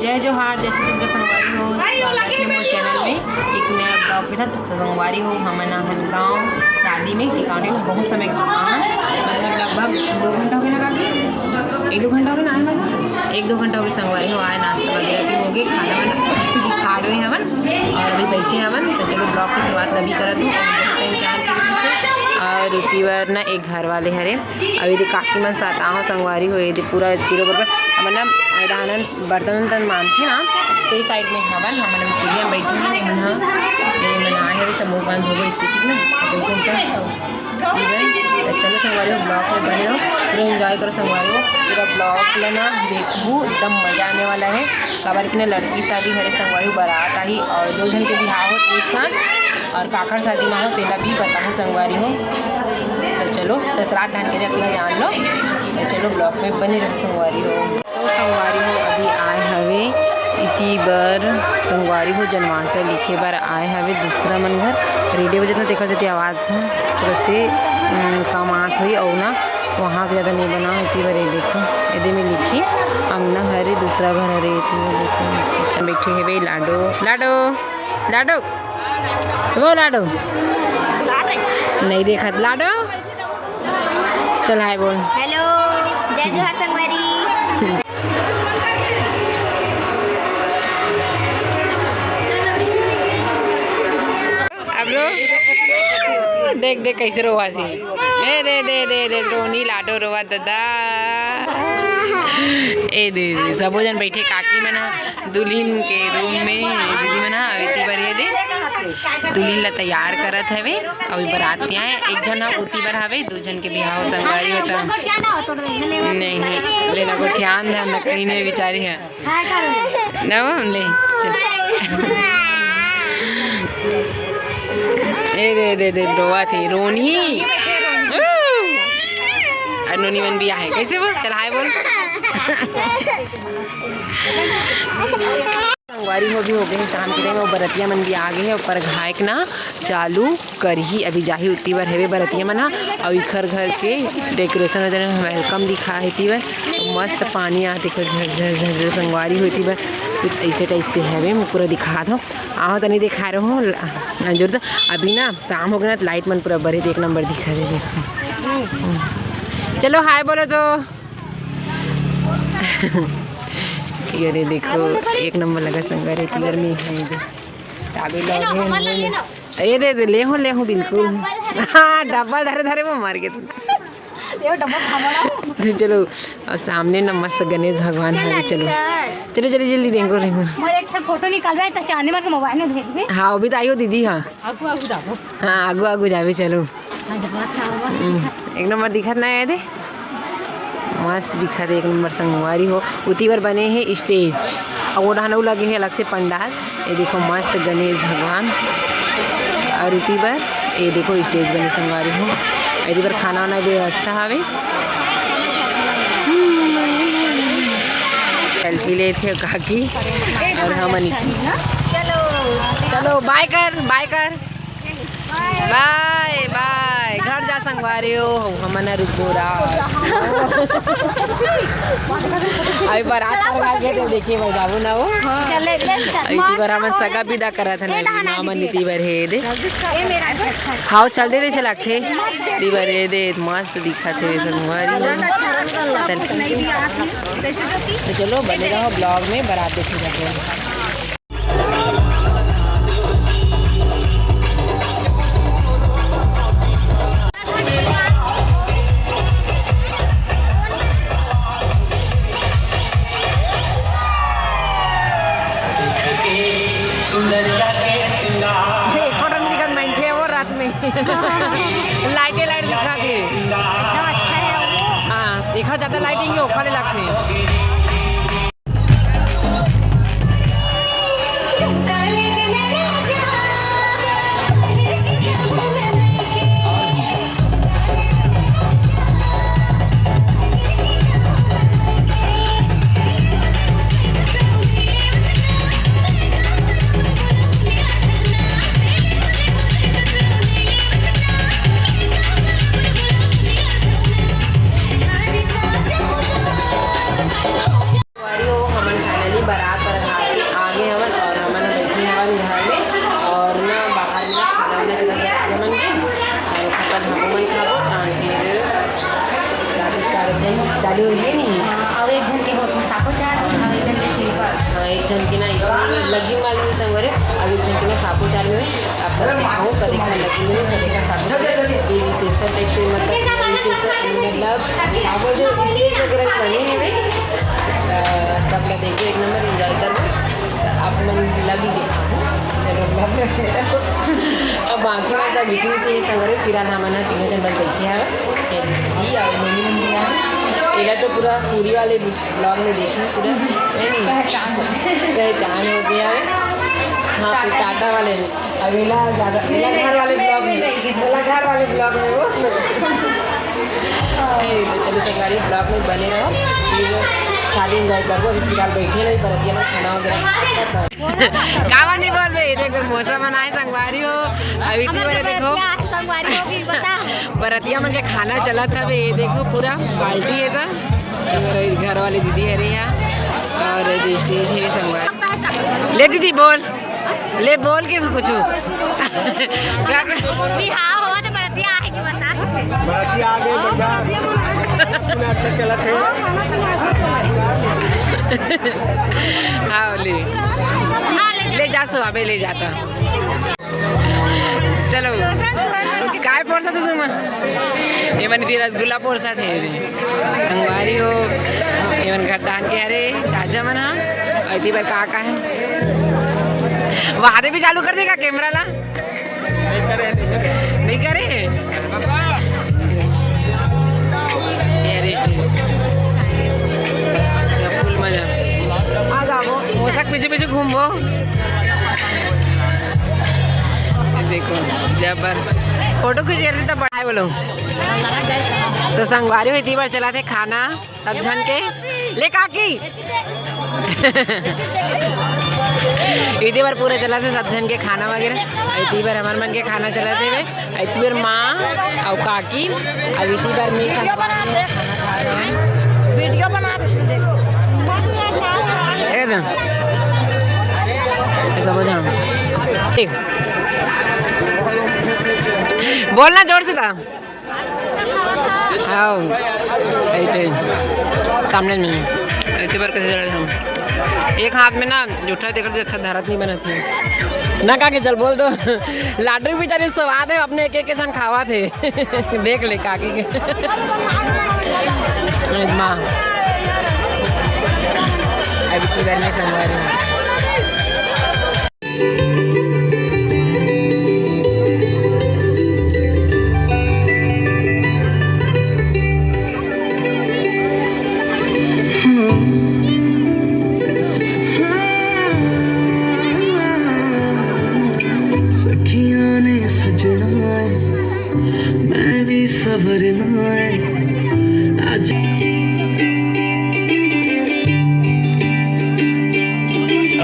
जय जोहार, जय छत्तीसगढ़ संगवारी हो। स्वागत है मोर चैनल में एक नया ब्लॉग के साथ। संगवारी हो हमन गाँव शादी में टिकाने में बहुत समय मतलब लगभग 2 घंटा हो गए लगा के 1-2 घंटा हो गए ना आए मतलब 1-2 घंटा हो गए। संगवारी हो आए, नाश्ता वगैरह भी हो गए, खाना वाना खा रहे हवन और अभी बैठे हवन। तो चलो ब्लॉग की शुरुआत अभी करत हूँ और रुकी बार ना एक घर वाले हरे अभी यदि काकी मन साथ आहो संगवारी हो यदि पूरा जीरो बरबर मतलब दानन बर्तन उर्तन मानथे ना तो इस साइड में हवन हमन सीढ़िया में बैठे हैं। नहीं मन आए सब मुँह बंद हो गए स्थिति ना। चलो संगवारी हो ब्लॉग में बने रहो, पूरा एंजॉय करो संगवारी हो। पूरा ब्लॉग लेना देखू एकदम मजा आने वाला है। खबर की लड़की शादी हरे संगवारी बारात आई और 2 जन के बिहाव हो एक साथ और काकड़ शादी में हो तेला भी बताऊँ संगवारी हो। तो चलो ससुराल ढान के अपना जान लो। तो चलो ब्लॉग में बने रहो संगवारी हो। तो संगवारी हो अभी आए हवे इति बर संगवारी हो जनवासा लिखे बार आए हवे दूसरा मन घर रेडियो बजे देखा जाती आवाज़ है तो से काम आँख हुई और ना वहाँ के ज़्यादा नहीं बनाओ इतनी बार ये देखो यदि में लिखी अंगना हरे दूसरा घर हरे इतनी देखो बैठे है भाई लाडो लाडो लाडो वो लाडो नहीं देखा लाडो चल हाय बोल हेलो जय जोहार संगवारी। देख देख कैसे रोवा थी ए दे दे दे दे रोनी लाडो रोवा दादा ए दे सबो जन बैठे काकी मना दुल्हन के रूम में दीदी मना अवेती बरिए दे दुल्हन ला तैयार करत हवे अभी बाराती आए एक जन उती बर हवे 2 जन के बिहाव संगवारी होता नहीं लेना को ध्यान ध्यान न कहीं नहीं बिचारी है ना ले ए दे दे दे रोवा थी रोनी अनोनी मन भी आए कैसे वो चल हाय बोल संगवारी हो गए काम के वो बरतिया मन भी आ गए है ऊपर घायक ना चालू कर ही अभी जाही उतनी बार है बरतिया मन और इखर घर के डेकोरेशन होते वेलकम दिखा है इतनी बार मस्त पानी आते झर झर झर संगवारी होती बार कुछ ऐसे टाइप से है मैं पूरा दिखा दो आओ तो नहीं दिखा रहा हूँ जरूर अभी ना शाम हो गया ना लाइट मन पूरा बड़े 1 नंबर दिखा रहे देखो। चलो हाय बोलो तो ये देखो 1 नंबर लगा संगवारी इधर में है ये दे ले हो बिल्कुल हाँ डब्बा धरे धरे वो मार के चलो और सामने ना मस्त गणेश भगवान है। चलो चलो चलो जल्दी रेंगो रेंगो फोटो निकाल तो चांदी मार के मोबाइल में भेज दे। हाँ वो भी तो आइयो दीदी हाँ हाँ आगू आगू जावे चलो 1 नंबर दिखत ना है दे मस्त दिखत 1 नंबर संगवारी हो। उती बार बने हैं स्टेज और वो ढानऊ लगे हैं अलग से पंडाल। ये देखो मस्त गणेश भगवान और उती बार ये देखो स्टेज बने संगवारी हो। यदि बार खाना वाना व्यवस्था हवे सेल्फी ले थे काकी और हमन चलो चलो बाय कर बाय बाय बाय घर जा संगवारी हो हमन रुकोरा अभी बारात लगा के तो देखिए मैं जाबू ना वो चले इसी बार हमन सगा विदा करत है ना नीति बार हे दे हाउ चल दे चला थे दी बार हे दे मस्त दिखत है संगवारी तो चलो बने रहो ब्लॉग में बारात देखे जाते हैं। लाइटें लाइट दिखा थे एकदम अच्छा है। हाँ देखा ज़्यादा लाइटिंग ओखरे लगते हरे का साबुन ये रिसेप्शन टाइप से मतलब साबुन जो स्टेज वगैरह बने हैं सब लोग देखो एक नंबर एंजॉय करो आप मन लगी देखा चलो अब बाकी में सब बिकी हुई संगे फिर मना तीनों जन बस बैठे हैं दीदी और मम्मी मंदिर एला तो पूरा पूरी वाले ब्लॉग में देखें पूरा पहचान हो गया है। हाँ फिर टाटा वाले में अब एला ज़्यादा एला घर वाले ब्लॉग में वो चलो सरकारी ब्लॉग में बने रहो शादी एंजॉय करो अभी फिलहाल बैठे रही परतिया में खाना वगैरह कावा नहीं बोल रहे देखो मौसम बनाए संगवारी हो अभी देखो बरतिया में खाना चला था ये देखो पूरा पार्टी है था घर वाले दीदी है रही यहाँ और स्टेज है संगवारी ले दीदी बोल ले बोल के कुछ हाँ ले जा सो अबे ले जाता चलो काय फोड़सा था तुम ये मन थी रसगुल्ला फोड़सा थे संगवारी हो ये मन घर दान के अरे चाचा मन हाँ अति बार का है वहां भी चालू कर देगा कैमरा ला नहीं करे फुल मजा आ जाओ मोसक पीछे पीछे घूमो देखो जबर फोटो खींच रहे तो बढ़ाए बोलो तो संगवारी हुई थी बार चला थे खाना सब जन के ले काकी इतनी बार पूरा चला थे सब जन के खाना वगैरह इतनी बार हमारे मन के खाना चला थे वे इतनी बार माँ और काकी अब इतनी बार मैं खाना खा रहा हूँ वीडियो बना समझ ठीक बोलना जोर से था हाँ सामने में इतनी बार कैसे हम एक हाथ में ना जूठा देकर अच्छा धारत नहीं बनाती ना काके चल बोल दो लाडू बेचारे स्वाद है अपने एक सन खावा थे देख ले काकी के माँ अभी की बार में संगवा रही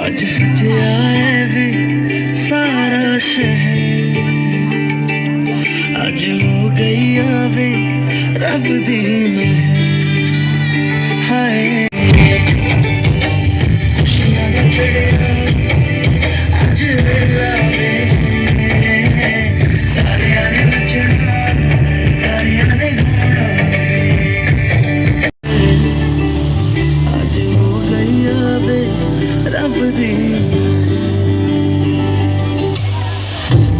आज सजया है वे सारा शहर आज हो गई वे रब दी मेहर हाय खुशियां न चढ़िया आज वेला वे सारिया ने नचना सारिया ने गाना आज हो गई वे रब दी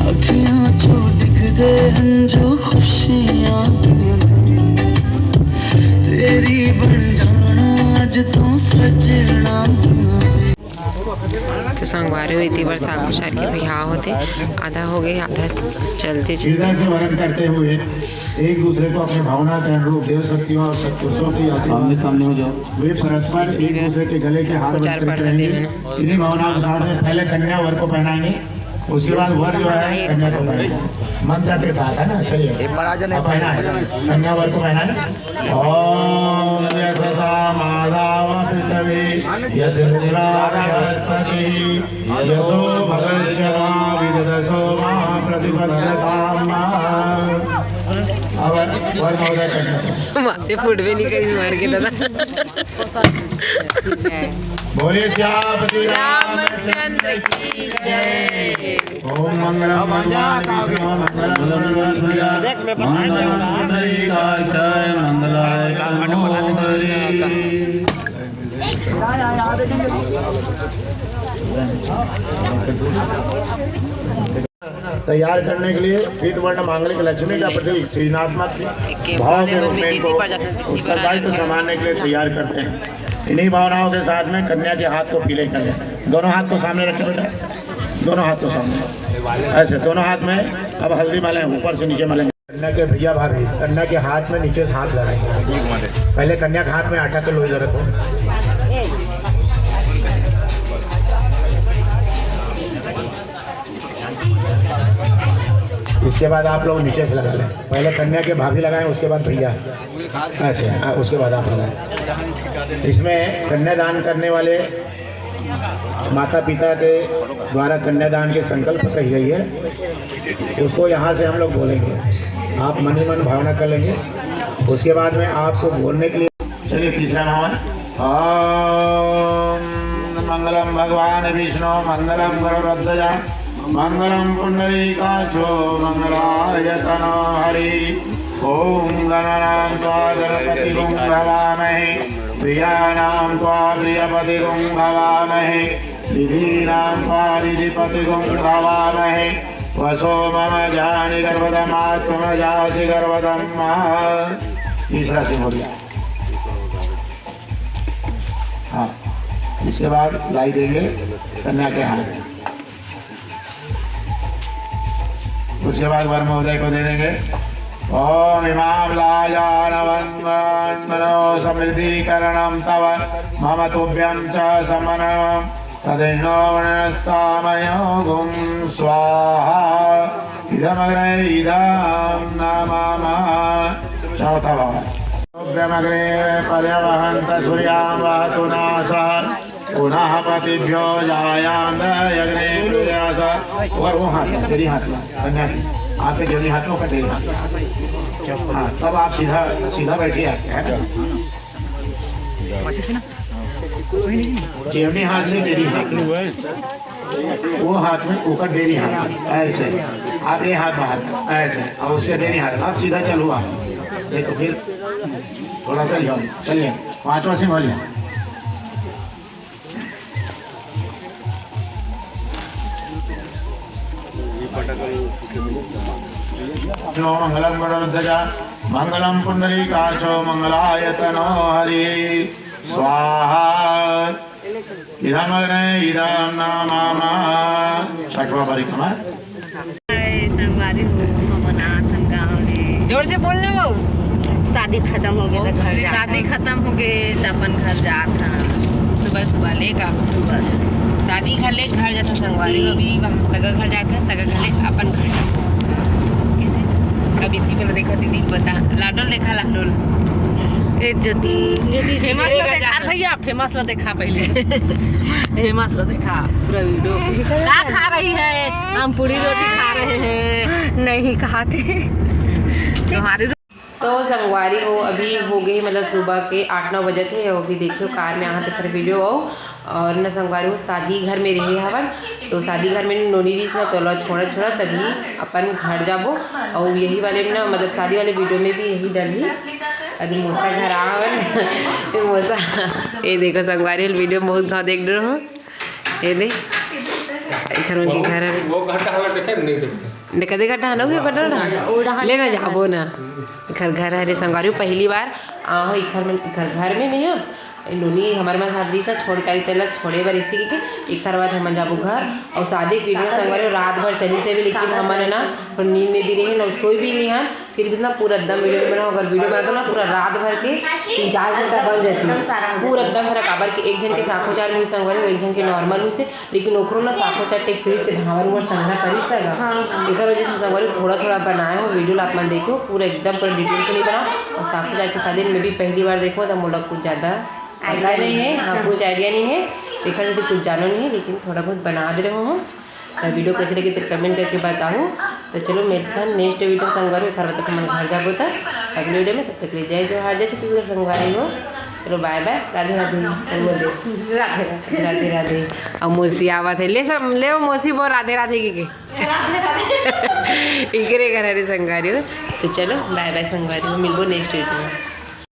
अखियां चो दिखदे हन जो खुशियां तेरी बन जाना अज तो सजना तो संगवारी हुई थी बरसात कुशार के बिहार होते आधा हो गए आधा चलते से वर्ण करते हुए एक दूसरे को अपने भावना के अनुरूप देव शक्तियों और सत्पुरुषों की सामने सामने हो जाओ वे परस्पर एक दूसरे के गले के हाथ रहेंगे। इन्हीं भावनाओं के साथ में पहले कन्या वर को पहनाएंगे उसके बाद वर जो है कन्या को पहनाएंगे मंत्र के साथ है ना। चलिए पहना कन्या वर को पहनाए ओम यशसा माधव पृथ्वी यशेन्द्रा बृहस्पति यशो भगज्जना विदधसो मा प्रतिपद्यताम अब वर महोदय करना माथे फुट भी नहीं करी मार के दादा बोले श्यामपति रामचंद्र की जय। ओम मंगलम भगवान विष्णु मंगलम पुंडरीकाक्षाय मंगलाय तैयार करने के लिए पीत वर्ण मांगलिक लक्ष्मी का प्रतीक सृजनात्मक भाव के रूप में इनको उत्तरदायित्व संभालने के लिए तैयार करते हैं। इन्हीं भावनाओं के साथ में कन्या के हाथ को पीले कर लें। दोनों हाथ को सामने रखें बेटा, दोनों हाथ को सामने, ऐसे दोनों हाथ में। अब हल्दी मलें, ऊपर से नीचे मलेंगे। कन्या के भैया भाभी कन्या के हाथ में नीचे से हाथ लगाएंगे। पहले कन्या के हाथ में आटा के लोई रखो। इसके बाद आप लोग नीचे से लगा लें। पहले कन्या के भाभी लगाएं, उसके बाद भैया, ऐसे उसके बाद आप लगाएं। इसमें कन्यादान करने वाले माता पिता के द्वारा कन्यादान के संकल्प कही गई है, उसको यहाँ से हम लोग बोलेंगे। आप मन ही मन भावना कर लेंगे। उसके बाद में आपको बोलने के लिए चलिए तीसरा नाम ओम मंगलम भगवान विष्णु मंगलम गरुड़ध्वजा मंगलम पुंडरीकाक्षो मंगलायतनो हरि। ओम गणनां त्वा गणपतिगुं भवामहे प्रियाणां त्वा प्रियपतिगुं भवामहे निधीनां त्वा निधिपतिगुं भवामहे। वसो मम जानि गर्भदमात्म जासि गर्भदम्। तीसरा सिंह हो गया। हाँ, इसके बाद लाई देंगे कन्या के हाथ में। उसके बाद वर महोदय को दे देंगे। ओम इमाम लायानवन्मनो समृद्धिकरणं तव मम तुभ्यं च समनम् तदिन्नो वनस्तामयो गुं स्वाहा। इदमग्रे इदं नमः। चौथा भाव तुभ्यमग्रे पर्यवहन्त सूर्यां वहतु नासः पुनः पतिभ्यो जायान्त यज्ञे प्रयास। और वो हाथ तेरी हाथ कन्या की आपके जेवनी हाथों का तेरी हाथ। हाँ, तब आप सीधा सीधा बैठिए। जेवनी हाथ से डेरी हाथ, वो हाथ में ऊपर डेरी हाथ, ऐसे आप ये हाथ बाहर ऐसे, और उससे डेरी हाथ। आप सीधा चलो। आप देखो फिर थोड़ा सा जाओ। चलिए पांचवा सिंह बोलिए। मंगलम गरुड़ध्वजा मंगलम पुंडरीकाक्षो मंगलायतनो हरि स्वाहा। इदमग्रे इदं नमः। छठवां परिक्रमा। संगवारी हो कमनाथन गाँव ले। जोर से बोलना बहू। शादी खत्म हो गया, घर जा। शादी खत्म हो गए तो अपन घर जात था। सुबह सुबह ले का सुबह शादी घर ले घर जाता संगवारी हो। अभी वहाँ सगा घर जाता है, सगा घर ले अपन घर जाता। किसे कभी थी मैंने देखा दीदी बता लाडोल देखा लाडोल ज्योति ज्योति फेमस देखा भैया, फेमस ला देखा पहले। फेमस ला देखा पूरा वीडियो। क्या खा रही है? हम पूरी रोटी खा रहे हैं। नहीं खाते तुम्हारी। तो संगवारी हो अभी हो गई मतलब सुबह के 8-9 बजे थे। वो भी देखियो कार में यहाँ तक वीडियो हो। और न संगवारी हो शादी घर में रहे हवन। तो शादी घर में नोनी रीस ना तो छोड़ा तभी अपन घर जाबो। और यही वाले में ना मतलब शादी वाले वीडियो में भी यही डली। अभी मोसा घर आवन तो मोसा ये देखो संगवारी वीडियो बहुत घाव देख रहे हो। ये देख इधर उनके घर है। वो घर का देखे नहीं देखते कदे का ढालो के बड़ा लेना जाबो ना। घर है रे संगवारी पहली बार आओ घर में मैं नोनी हमारे में शादी था छोड़ कर तलक छोड़े बार इसी के एक बाद हम जाबो घर। और शादी की वीडियो संगवारी रात भर चली से भी, लेकिन हमारे ना पर नींद में भी रहे ना सोई भी नहीं है। फिर भी ना पूरा एकदम वीडियो बनाओ। अगर वीडियो बनाता ना पूरा रात भर के 3-4 घंटा बन जाती है पूरा एकदम सारा काबर के। एक जन के साखो चार हुई संगवारी और एक जन के नॉर्मल हुई से, लेकिन ओकरो ना साखो चार टेक्स हुई से भावर उमर संघा करी सगा। एक वजह से संगवारी थोड़ा बनाए हो वीडियो आप मन देखो पूरा एकदम पूरा डिटेल से नहीं बनाओ। और साखो चार के शादी में भी पहली बार देखो तो मोड़ा कुछ ज़्यादा आइडिया नहीं है। हाँ, कुछ आइडिया नहीं है, देखा जाए तो कुछ जानो नहीं है, लेकिन थोड़ा बहुत बना दे रहे हो। तो वीडियो कैसे लगे तो कमेंट करके बताऊँ। तो चलो मेरे नेक्स्ट वीडियो संगवारी घर तक मन घर जाबो था अगले वीडियो में। तब तक ले जाए जो हार जाए छत्तीसगढ़ संगवारी हो। चलो बाय बाय, राधे राधे राधे राधे। और मौसी आवत है ले सब ले मौसी वो राधे राधे के इकरे घर है संगवारी हो। तो चलो बाय बाय संगवारी हो, मिलबो नेक्स्ट वीडियो में।